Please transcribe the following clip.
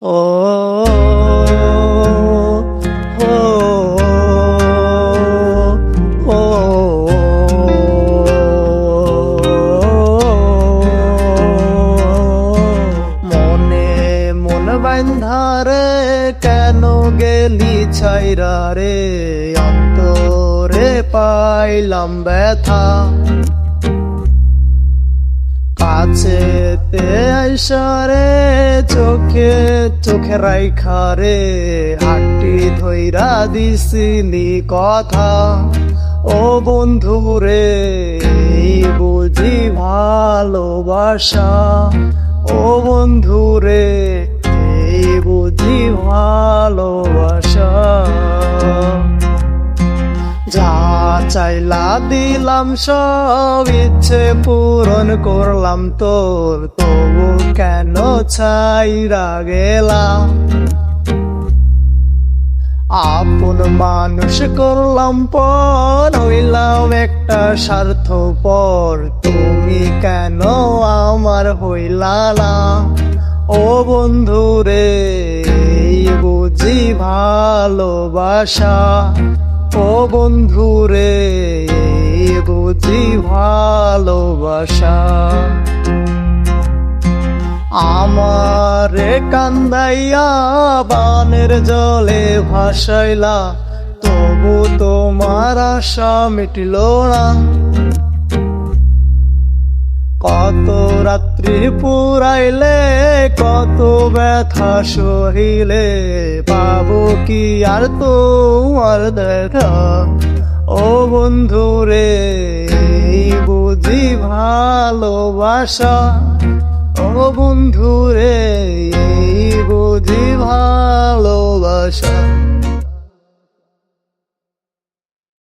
ও হো ও মনে মন বান্ধারে কেন গেলি ছাইরা রে অন্তরে পাইলাম ব্যথা কাছেতে আইসারে চোখে চোখে রাইখা রে হাঁটি ধইরা দিছিলি কথা ও বন্ধু রে এই বুঝি ভালোবাসা ও বন্ধু রে এই বুঝি ভালোবাসা যা চাইলা দিলাম সব ইচ্ছে পূরণ করলাম তোর তবু কেন ছাইরা গেলাম আপন মানুষ করলাম পর হইলাম একটা স্বার্থপর তুমি কেন আমার হইলা না ও বন্ধু রে এই বুঝি ভালোবাসা ও বন্ধু রে এই বুঝি ভালোবাসা আমারে কান্দাইয়া বানের জলে ভাসাইলা তবু তোমার আশা মিটিল না কত রাত্রি পুরাইলে কত ব্যথা সহিলে পাবো কি আর তোমার দেখা ও বন্ধু রে এই বুঝি ভালোবাসা ও বন্ধু রে এই বুঝি ভালোবাসা।